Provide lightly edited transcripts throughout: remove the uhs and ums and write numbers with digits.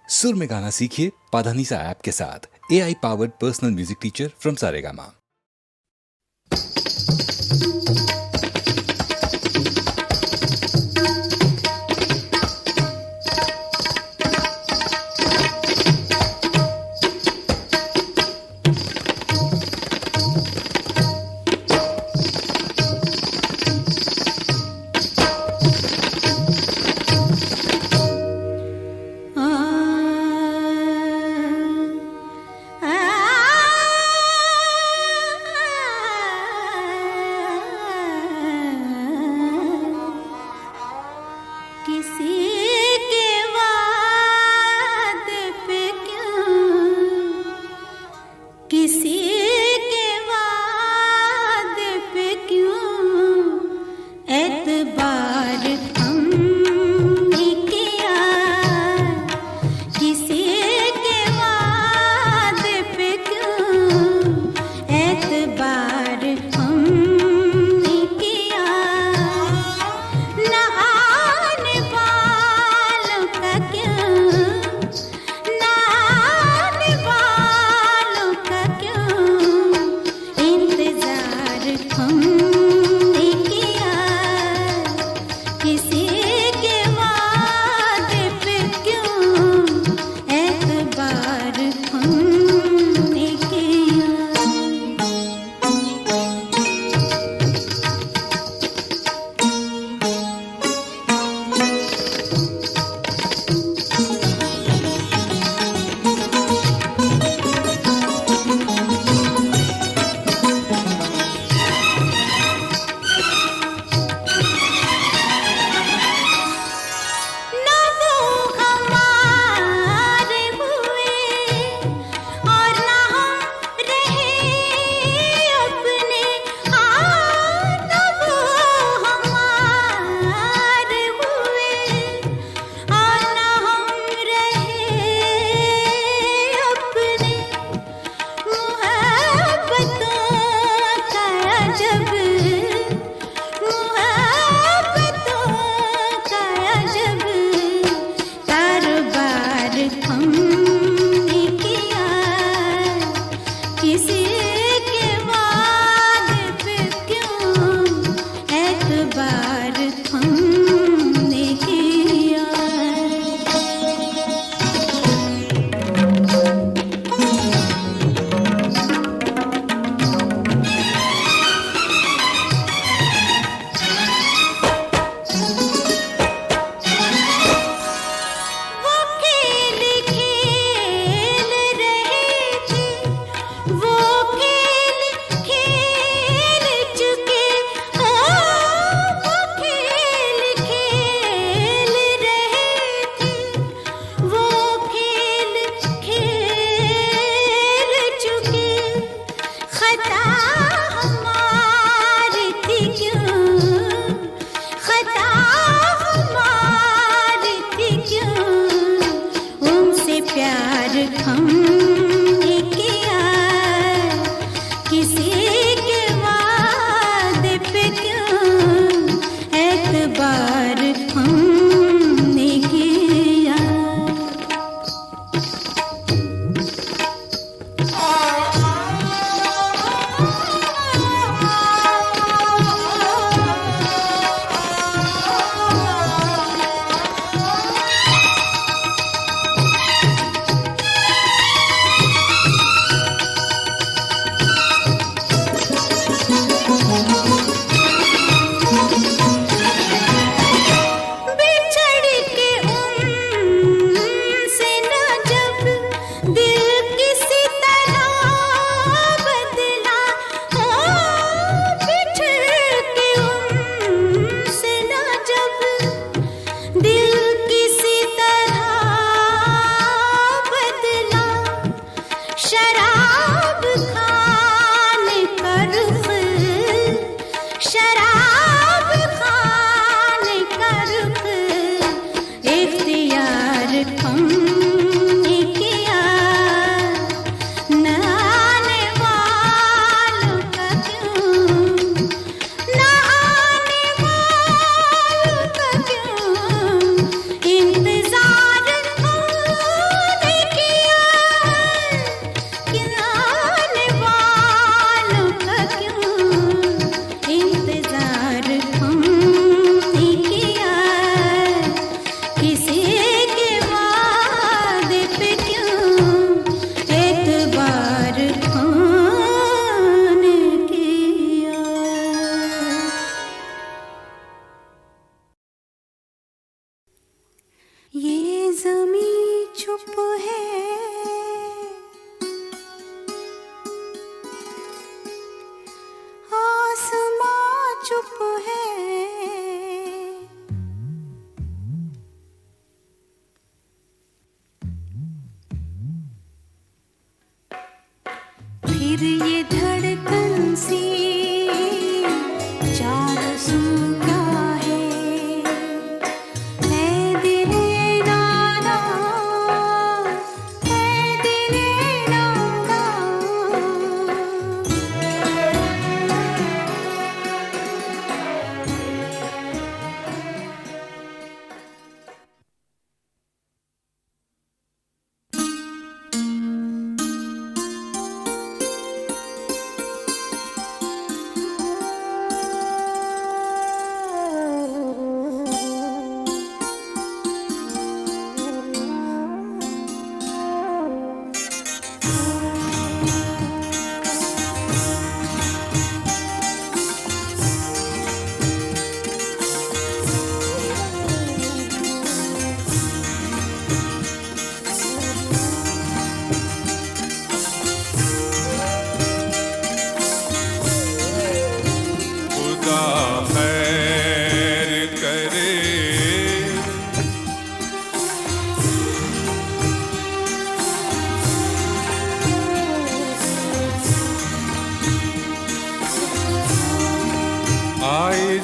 सुर में गाना सीखिए पाधानीसा ऐप के साथ। AI powered personal music teacher from Saregama.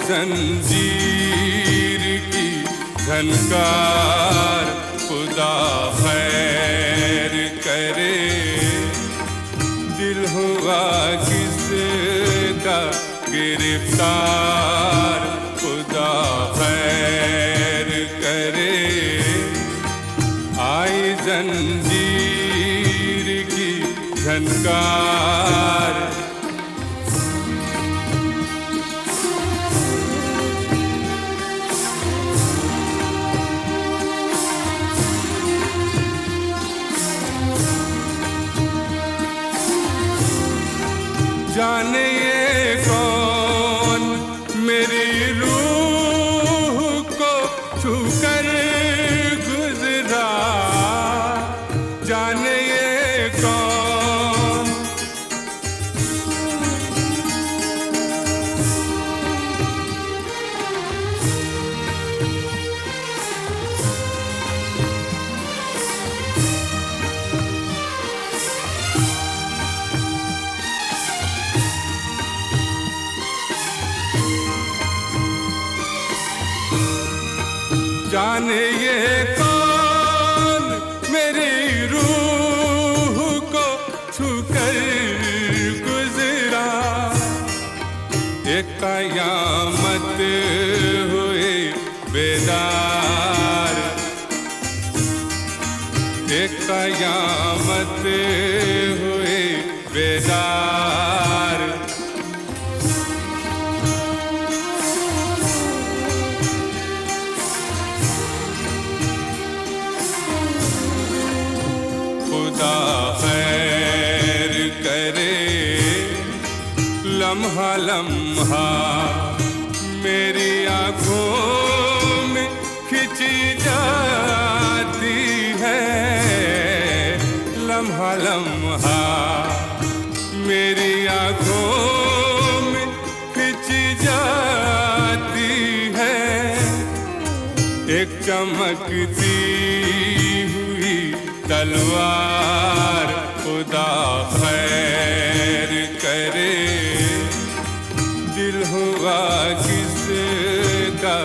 जंजीर की झनकार खुदा खैर करे। दिल हुआ किसका गिरफ्तार खुदा खैर करे। आई जंजीर की झनकार जाने ये कौन मेरी रूह को छूकर गुजरा। जाने ये कौन जाने ये कौन मेरी रूह को छूकर गुजरा। एक कयामत हुई बेदार। एक कयामत हुई बेदार। खुदा खैर करे। लम्हा लम्हा मेरी आँखों में खिंची जाती है। लम्हा लम्हा मेरी आँखों में खिंची जाती है। एक चमकती हुई तलवार खुदा खैर करे। दिल हुआ किसका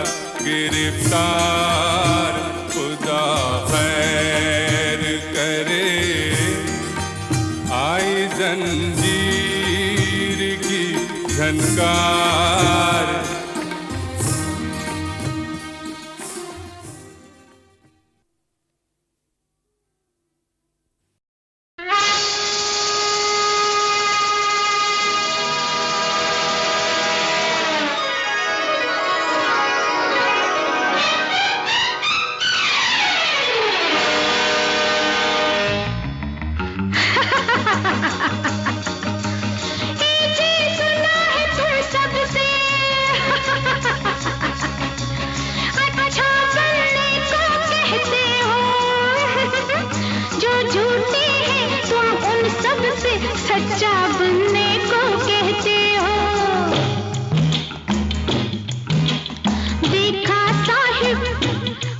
गिरफ्तार खुदा खैर करे। आई जंजीर की झनकार सच्चा बनने को कहते हो। देखा साहिब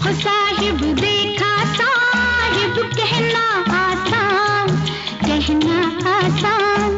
हो साहिब, देखा साहिब, कहना आसान, कहना आसान।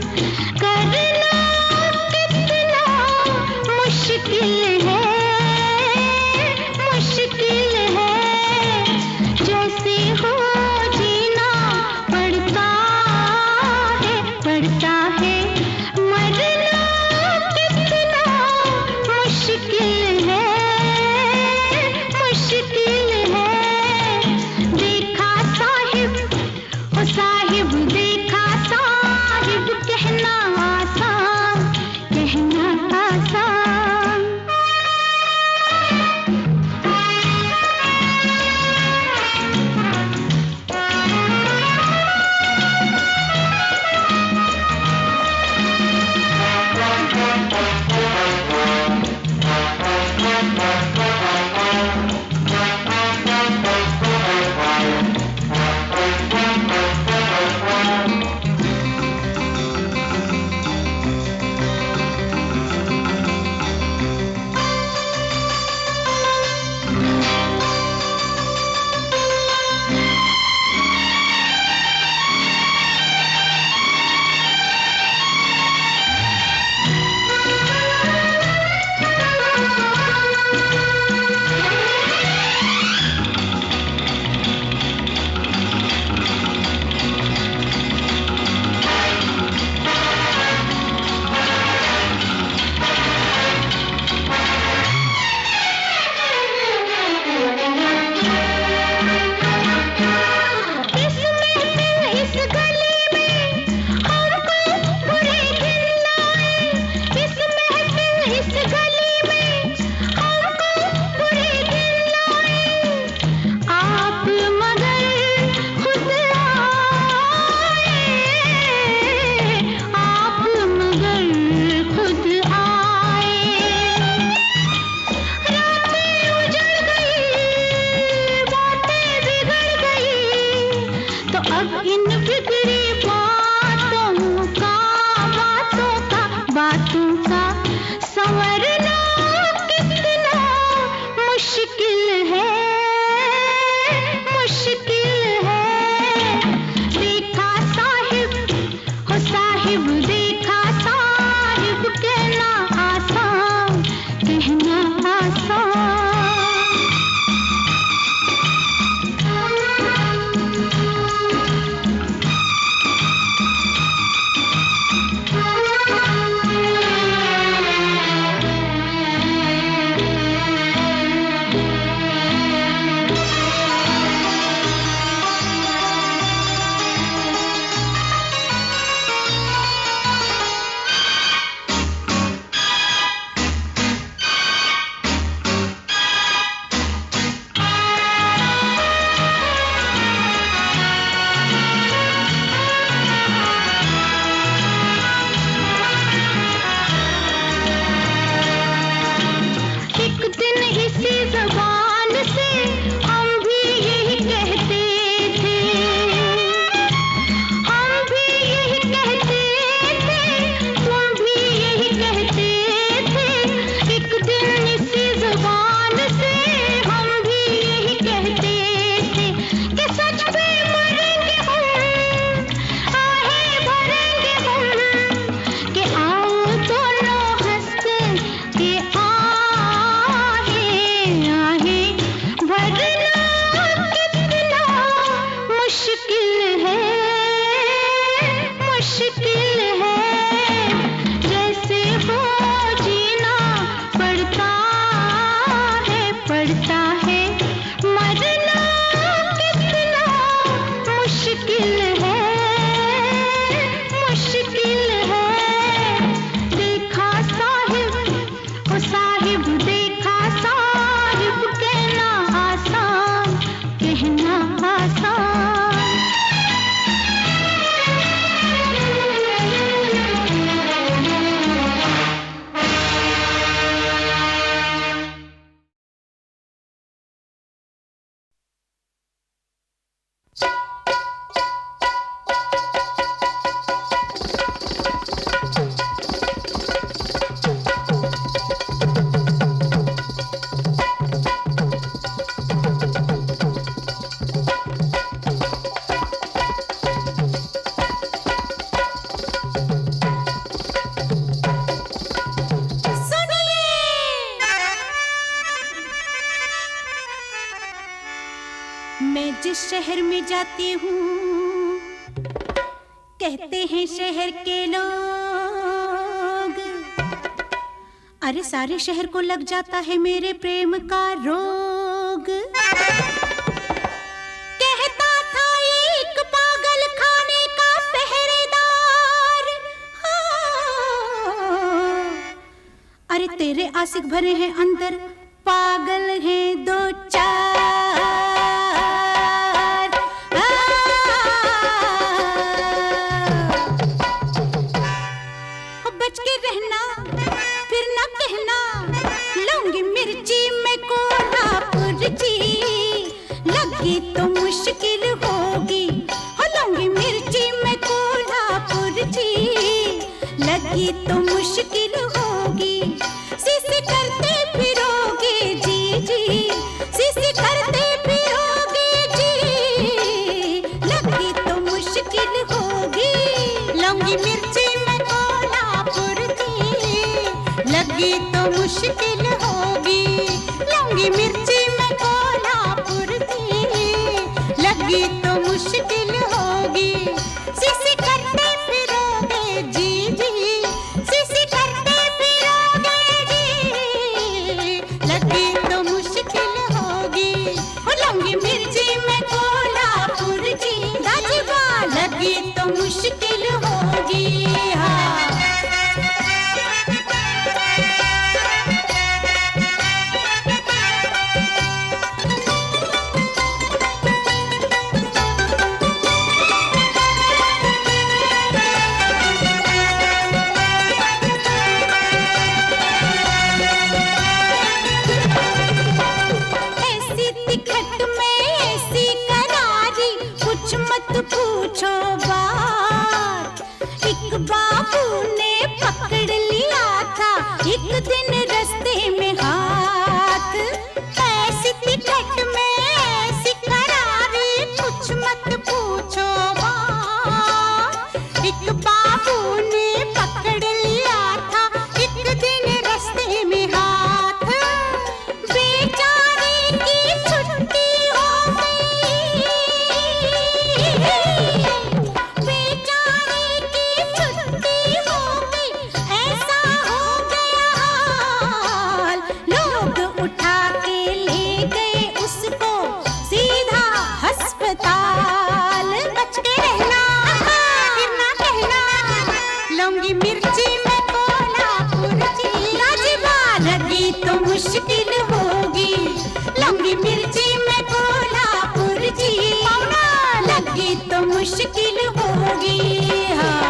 अब इन बिगड़ी बातों का संवरना कितना मुश्किल है, मुश्किल है। देखा साहिब हो साहिब, देखा साहिब, कहना आसान, कहना आसान। जिस शहर में जाती हूँ कहते हैं शहर के लोग, अरे सारे शहर को लग जाता है मेरे प्रेम का रोग। कहता था एक पागल खाने का पहरेदार, हाँ। अरे तेरे आशिक भरे हैं अंदर, पागल हैं दो चार। बच के रहना फिर ना कहना, लूंगी मिर्ची मैं कोल्हापुर जी, लगी तो मुश्किल होगी। हो लूंगी मिर्ची मैं कोल्हापुर जी, लगी तो मुश्किल होगी। सीसी करते फिरोगे जी जी, सीसी करते फिरोगे जी, लगी तो मुश्किल होगी। लूंगी मिर्ची मैं कोल्हापुर जी, लगी तो मुश्किल होगी। लूंगी मिर्ची मैं कोल्हापुर जी, लगी तो मुश्किल होगी। सीसी करते फिरोगे जी जी, सीसी करते फिरोगे जी, लगी तो मुश्किल होगी। हो लूंगी मिर्ची मैं कोल्हापुर जी, दाजीबा लगी तो मुश्किल होगी। हाँ मत पूछो बात। एक बाबू ने पकड़ लिया था एक दिन रास्ते में हाथ। ऐसी टिकट में ऐसी करारी, कुछ मत पूछो बात। एक बाबू ने पकड़ लिया था एक दिन रास्ते में हाथ। बेचारे की छुट्टी हो गई, बेचारे की छुट्टी हो गई, ऐसा हो गया हाल। लोग उठा के ले गए उसको सीधा अस्पताल। बच के रहना, फिर ना कहना, लौंगी मिर्ची में कोल्हापुर जी। राजबा लगी तो मुश्किल होगी, लौंगी मिर्ची में कोल्हापुर जी। पौना लगी तो मुश्किल होगी। हाँ।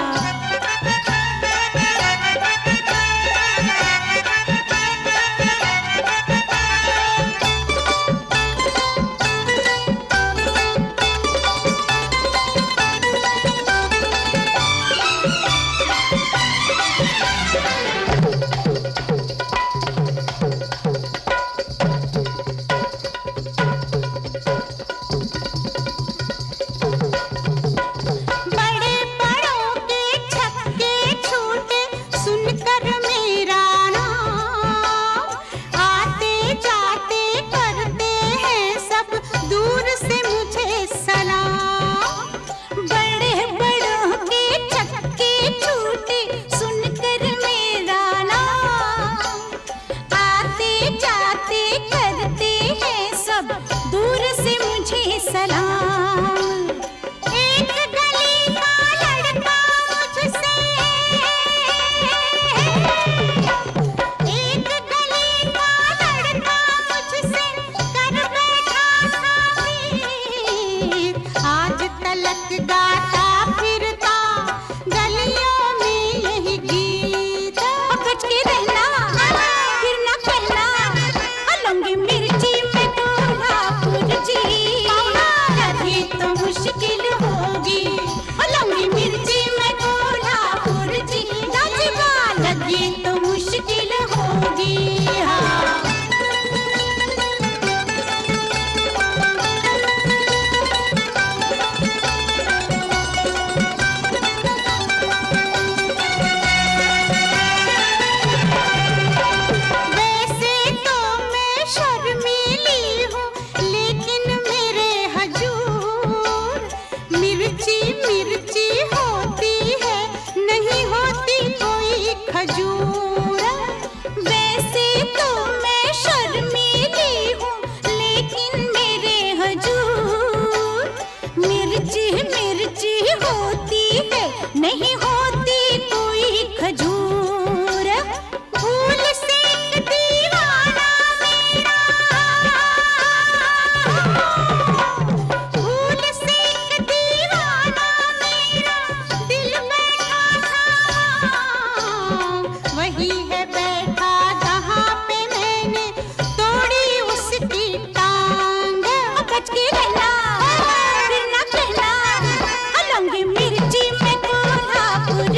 बड़े बड़ों के छक्के छूटे सुनकर मेरा नाम। आते जाते करते हैं सब दूर से मुझे सलाम। बड़े बड़ों के छक्के छूटे सुनकर मेरा नाम। आते जाते करते हैं सब दूर से मुझे सलाम। एक गली का लड़का मुझसे, एक गली का लड़का मुझसे कर बैठा था मीत। आज तलक गाता फिरता गलियों में यही गीत। बच के रहना, फिर ना कहना, लौंगी मिर्ची में कोल्हापुर जी। लगी तो मुश्किल होगी, लौंगी मिर्ची में कोल्हापुर जी। राजबा लगी तो मुश्किल होगी। हाँ। वैसे तो मैं शर्मीली हूँ, लेकिन मेरे हजूर मिर्ची मिर्ची होती है, नहीं होती कोई खजूर। वैसे तो मैं शर्मीली हूँ, लेकिन मेरे हजूर मिर्ची मिर्ची होती है, नहीं होती कोई खजूर। फूल से एक दीवाना मेरा, फूल से एक दीवाना मेरा दिल बैठा था। वही है बैठा जहाँ पे मैंने तोड़ी उसकी टांग। बच के रहना, फिर ना कहना, लौंगी मिर्ची में कोल्हापुर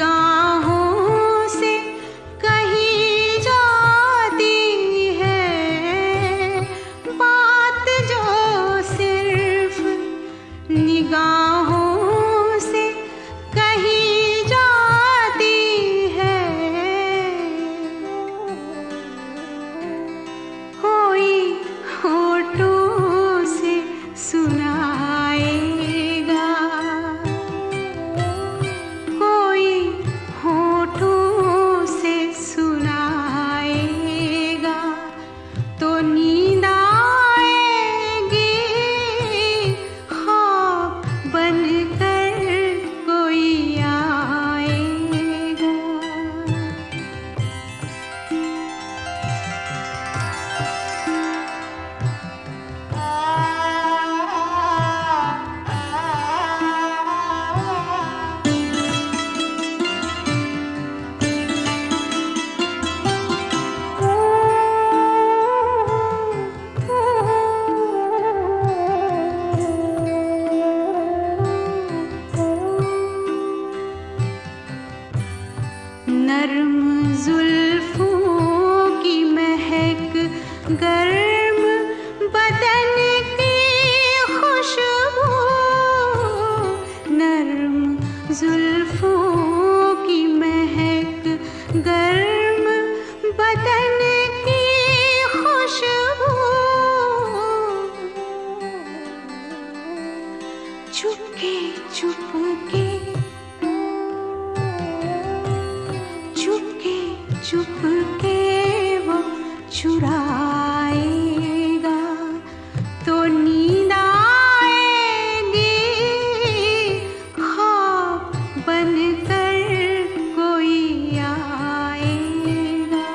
निगाहों से कहीं जाती है बात जो सिर्फ निगाहों से कहीं जाती है। कोई होठों से सुनाएगा, कोई होठों से सुनाएगा तो नींद आएगी ख्वाब बनकर कोई आएगा। नर्म जुल्फों की महक, गर्म बदन की खुशबू, नर्म जुल्फों की महक, गर्म बदन की खुशबू, चुपके चुपके चुपके चुपके वो चुराएगा तो नींद आएगी ख्वाब बनकर कोई आएगा।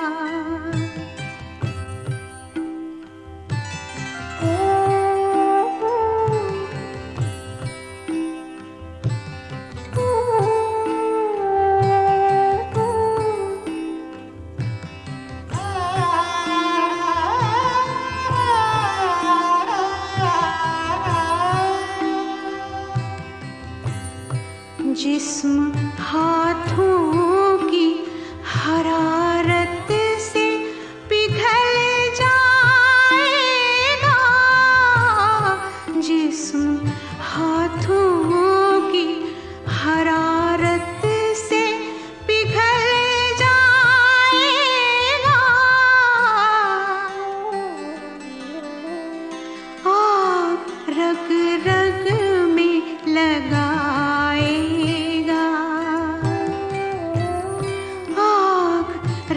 जिस्म हाथों की हरारत से पिघल जाएगा, जिस्म हाथों की हरारत से पिघल जाएगा, आग रग रग में लगाएगा, आग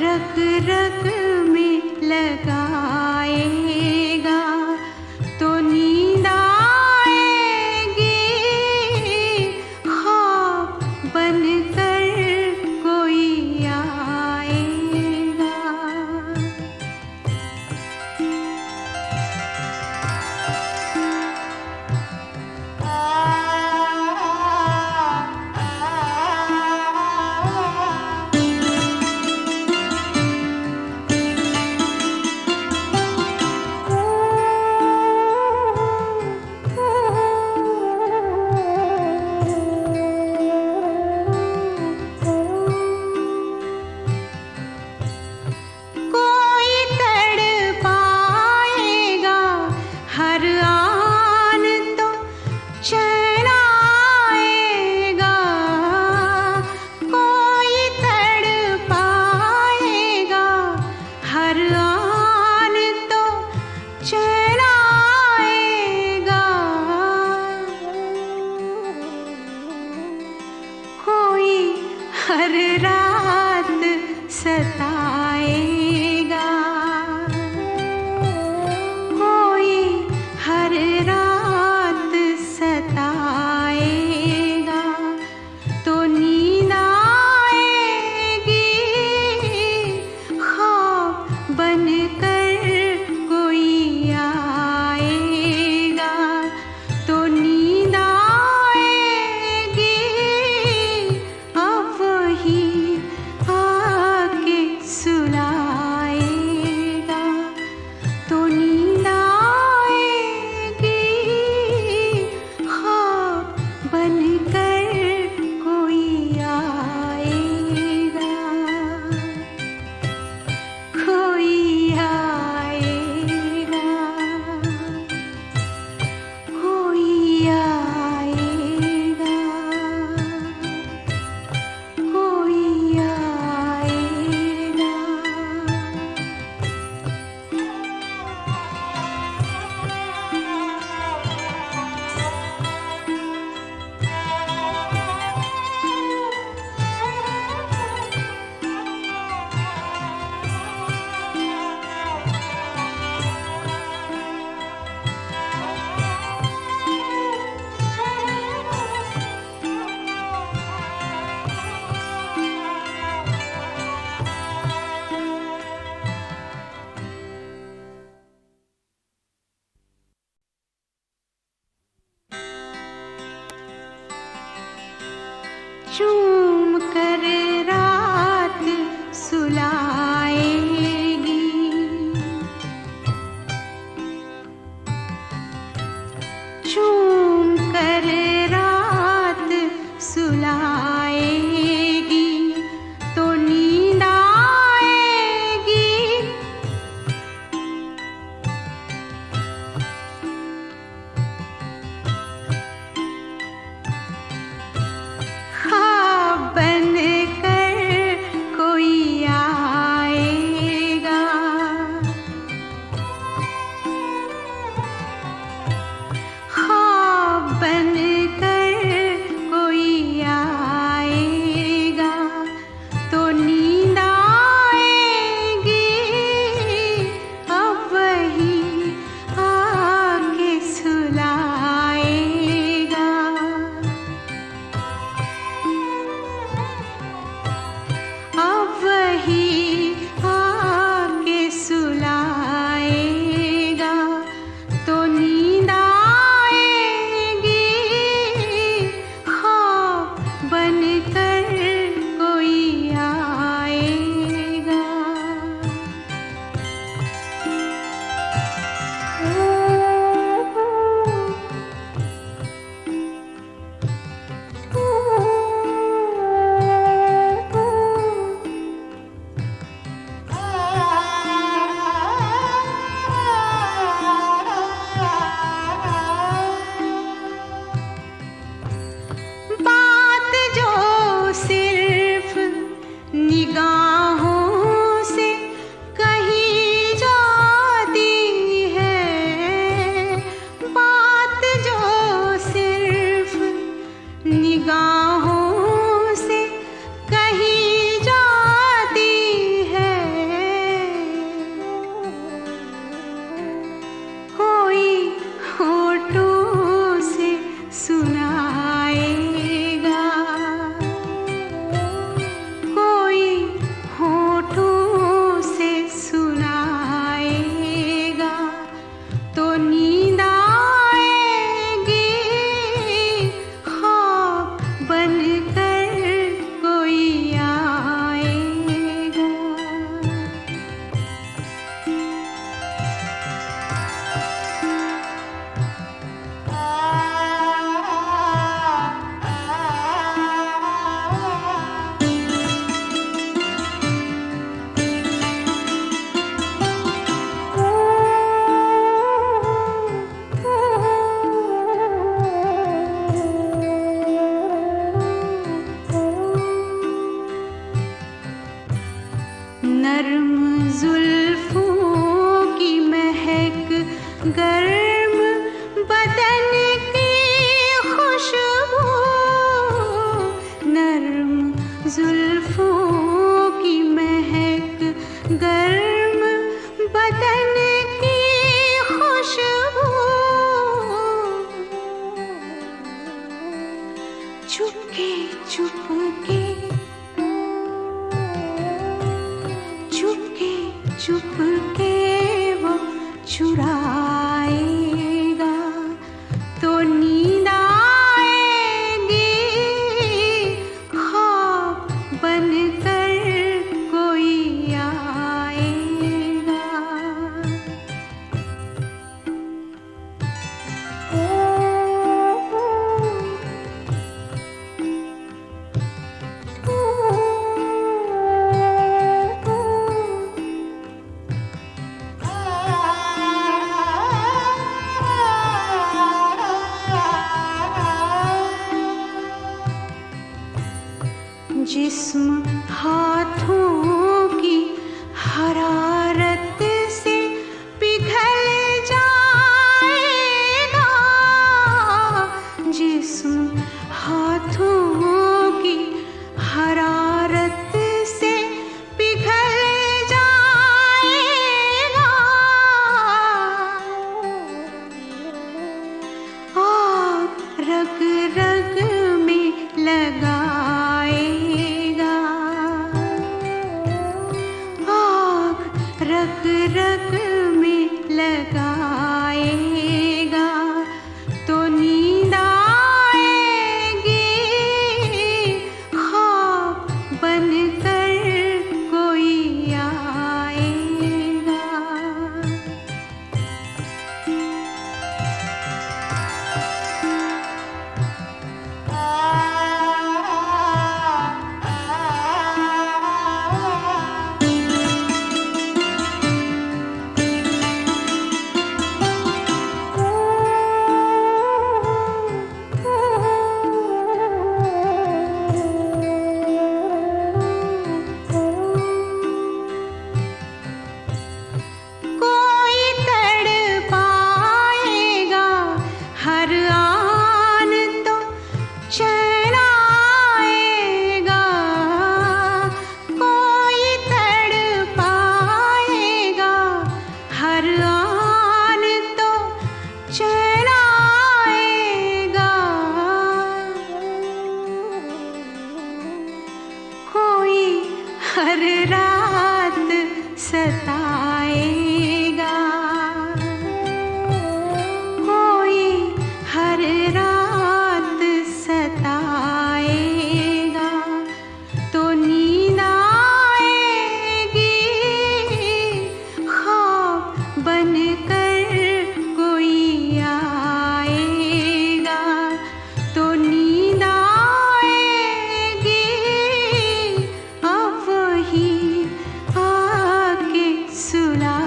रग रग में लगाएगा तो नींद आएगी ख्वाब बनकर कोई आएगा। कोई तड़पाएगा हर आन तो चैन आएगा, कोई तड़पाएगा हर आन तो चैन आएगा, कोई हर रात सताएगा, कोई हर रात सताएगा तो नींद आएगी ख्वाब बनकर कोई आएगा तो नींद आएगी अब वही आके सुलाएगा। निगाहों से कहीं जाती है बात जो सिर्फ निगाहों से कहीं जाती है। कोई होठों से सुनाएगा, कोई होठों से सुनाएगा तो नींद आएगी ख्वाब बनकर कोई आएगा। नर्म जुल्फों की महक, गर्म बदन की खुशबू, नर्म जुल्फों की महक, गर्म बदन की खुशबू, चुपके चुपके चुपके चुपके वो चुराएगा तो नींद आएगी ख्वाब बनकर कोई आएगा। जिस्म हाथों की हरारत से पिघल जाएगा, जिस्म हाथों की हरारत से पिघल जाएगा, आग रग रग में लगाएगा, आग रग रग में लगाएगा तो नींद आएगी ख्वाब बनकर कोई आएगा। कोई तड़पाएगा हर आन तो चैन आएगा, कोई तड़पाएगा हर आन तो चैन आएगा, कोई हर रात सताएगा, कोई हर रात सताएगा तो नींद आएगी ख्वाब बनकर कोई आएगा तो नींद आएगी अब वही आके सुला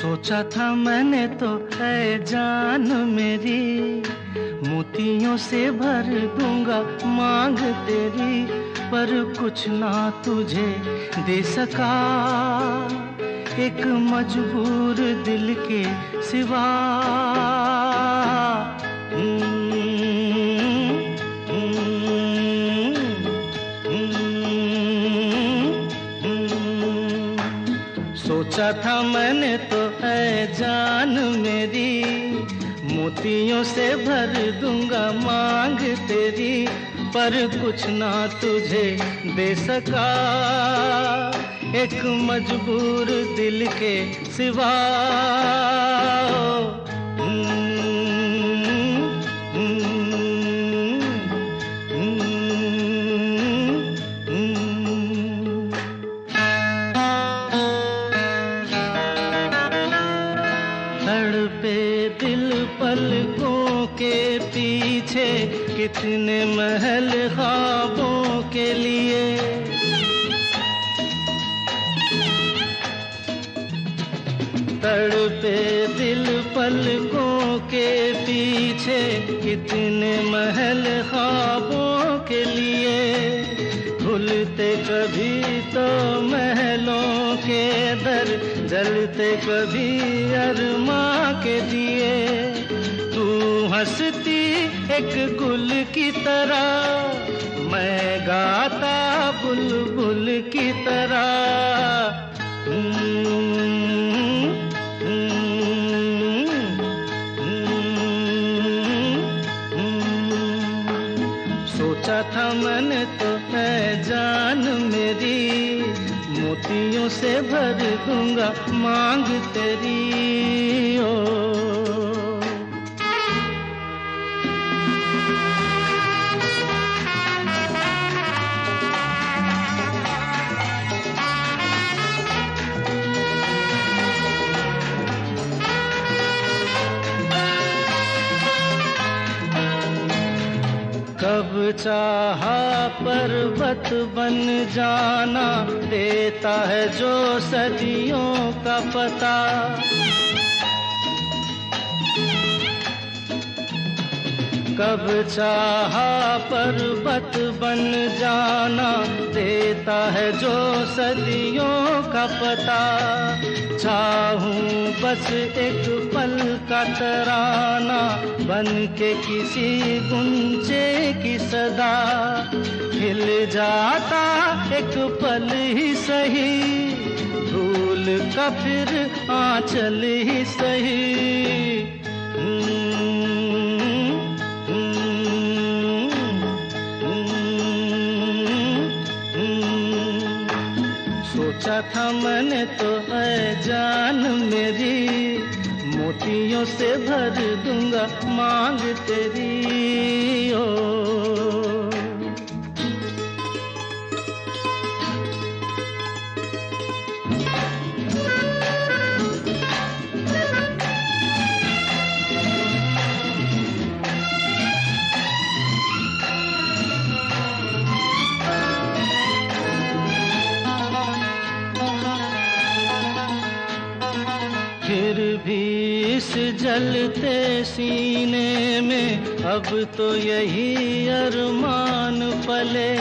सोचा था मैंने तो है जान मेरी, मोतियों से भर दूंगा मांग तेरी, पर कुछ ना तुझे दे सका एक मजबूर दिल के सिवा। सोचा था मैंने तो है जान मेरी, मोतियों से भर दूंगा मांग तेरी, पर कुछ ना तुझे दे सका एक मजबूर दिल के सिवा। तड़पे दिल पलकों के पीछे, कितने महल ख्वाबों के लिए। तड़पे दिल पलकों के पीछे, कितने महल ख्वाबों के लिए। खुलते कभी तो महलों के दर, जलते कभी अरमा के दिए। तू हंसती एक गुल की तरह, मैं गाता बुलबुल की तरह। सोचा था मैंने तो है जान मेरी, मोतियों से भर दूंगा मांग तेरी। ओ कब चाहा पर्वत बन जाना, देता है जो सदियों का पता। कब चाहा पर्वत बन जाना, देता है जो सदियों का पता। चाहूं बस एक पल का तराना, बन के किसी गुंजे की सदा। हिल जाता एक पल ही सही, धूल का फिर आंचल ही सही। सोचा था मैंने तो है जान मेरी, मोतियों से भर दूंगा मांग तेरी। ओ फिर भी इस जलते सीने में अब तो यही अरमान पले।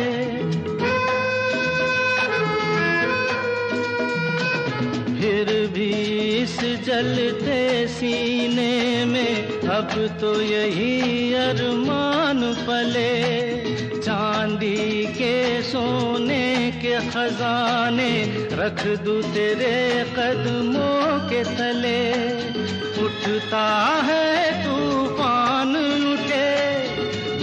फिर भी इस जलते सीने में अब तो यही अरमान पले। चांदी के सोने के खजाने रख दूं तेरे कदमों के तले। उठता है तूफान लुटे,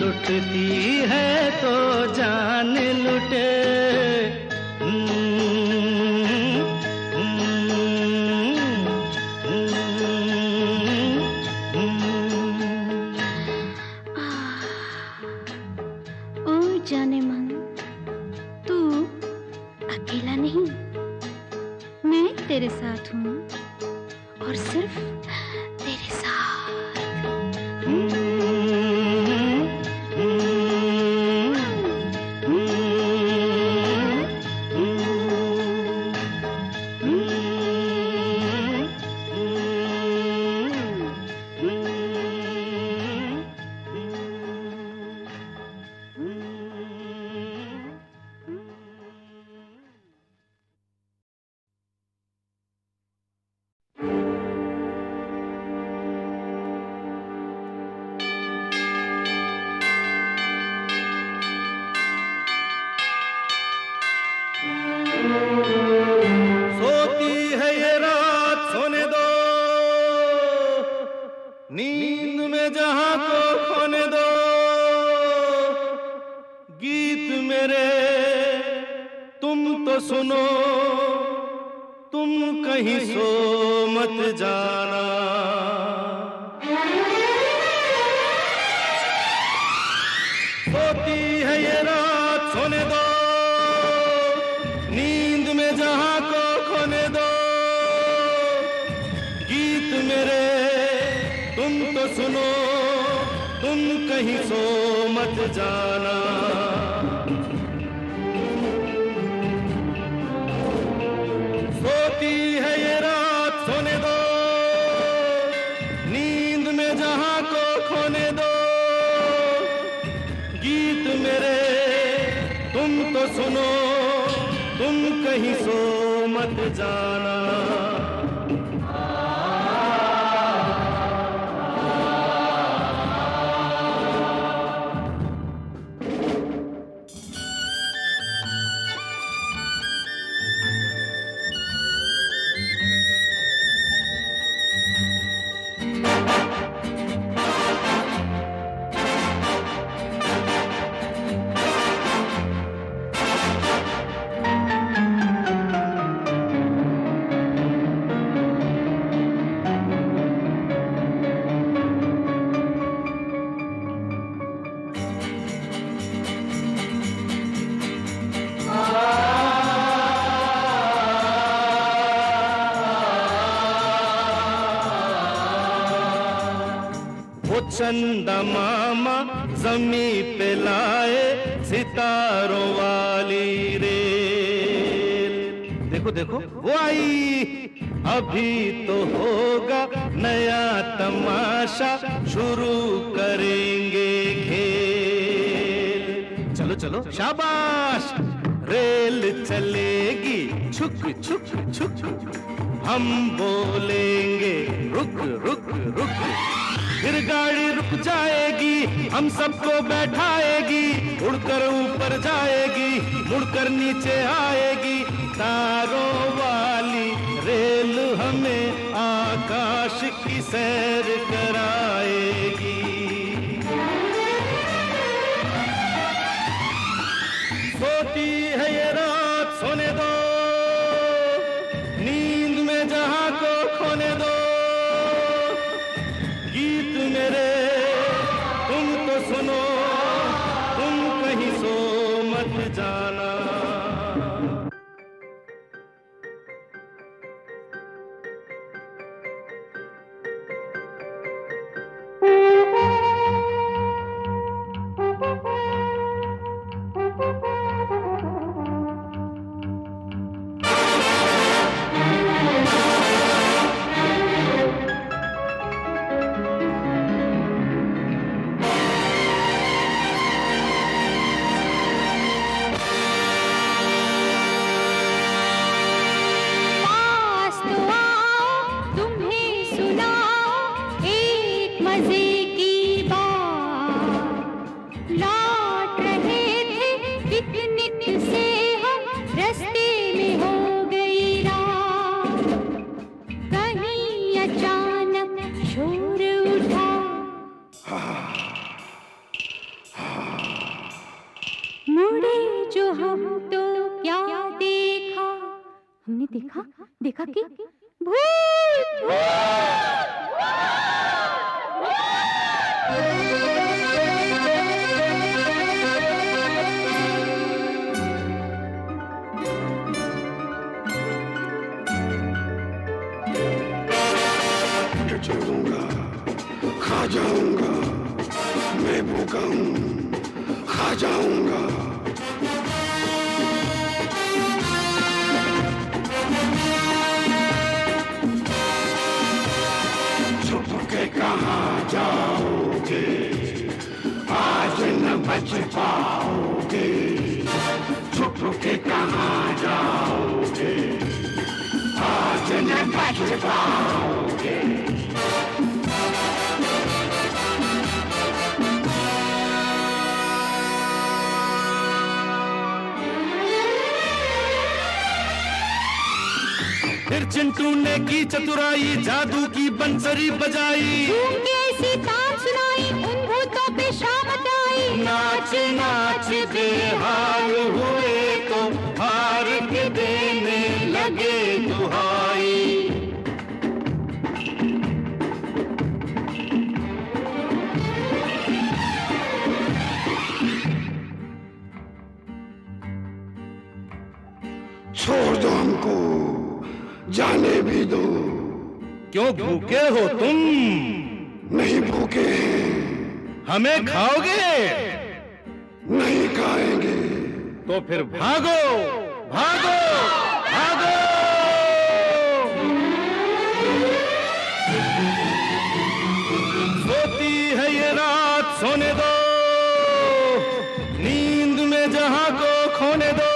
लुटती है तो जान लुटे। जाने मन, तू अकेला नहीं, मैं तेरे साथ हूँ और सिर्फ तेरे साथ। तुम तो सुनो, तुम कहीं सो मत जाना। सोती है ये रात सोने दो, नींद में जहां को खोने दो। गीत मेरे तुम तो सुनो, तुम कहीं सो मत जाना। सोती है ये रात सोने दो, नींद में जहां को खोने दो। गीत मेरे तुम तो सुनो, तुम कहीं सो मत जाना। चंदा मामा जमी पे लाए सितारों वाली रेल। देखो देखो वो आई, अभी तो होगा नया तमाशा, शुरू करेंगे खेल। चलो चलो शाबाश, रेल चलेगी छुक छुक छुक, हम बोलेंगे रुक रुक रुक, फिर गाड़ी रुक जाएगी, हम सबको बैठाएगी, उड़कर ऊपर जाएगी, मुड़कर नीचे आएगी। तारों वाली रेल हमें आकाश की सैर कराएगी। सोती है ये रात सोने दो, नींद में जहां को खोने दो। गीत मेरे तुम तो सुनो, तुम कहीं सो मत जाना। देखा देखा कि भूत चलूंगा, खा जाऊंगा, मैं भूखा हूँ, खा जाऊंगा। छुप के कहाँ जाओगे, आज न बच पाओगे। छुप के कहाँ जाओगे, आज न बच पाओगे। फिर चिंटू ने की चतुराई, जादू की बंसरी बजाई, ऐसी तान सुनाई, उन भूतों पे शामत आई। नाच नाच बेहाल हुए तो हाल छोड़ दो हमको, जाने भी दो। क्यों भूखे हो तुम? नहीं भूखे हैं। हमें खाओगे? नहीं खाएंगे। तो फिर भागो भागो भागो। सोती है ये रात सोने दो, नींद में जहां को खोने दो।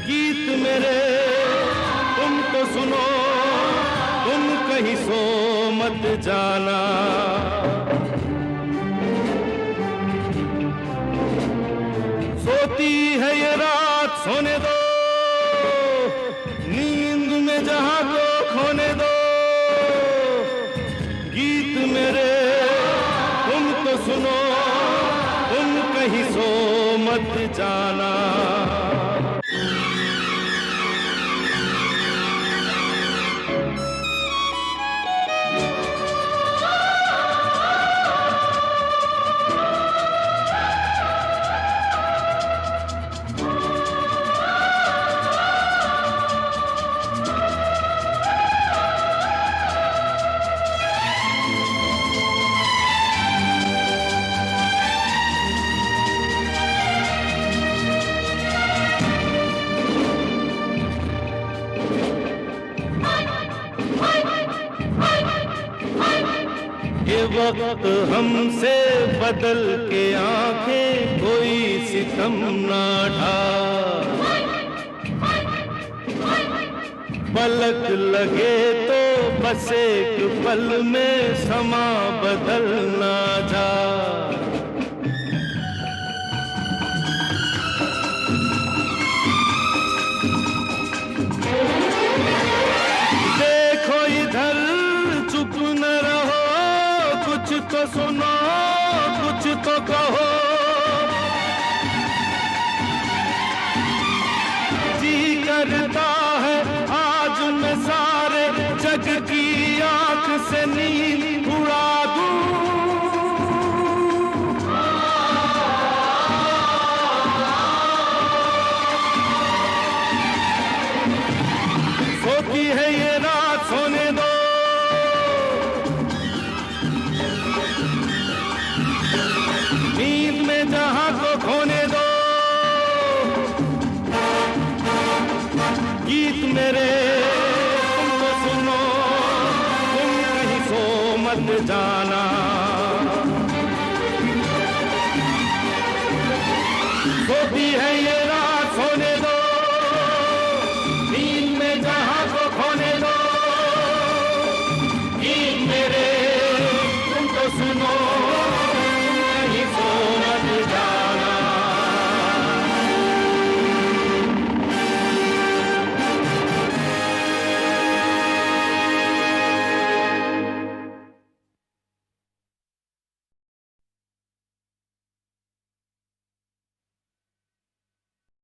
गीत मेरे तुम तो सुनो, तुम कहीं सो मत जाना। सोती है ये रात सोने दो, नींद में जहां को खोने दो। गीत मेरे तुम तो सुनो, तुम कहीं सो मत जाना। ये वक्त हमसे बदल के आंखें कोई सितम ना ढा। पलक लगे तो बस एक पल में समा बदल ना जा।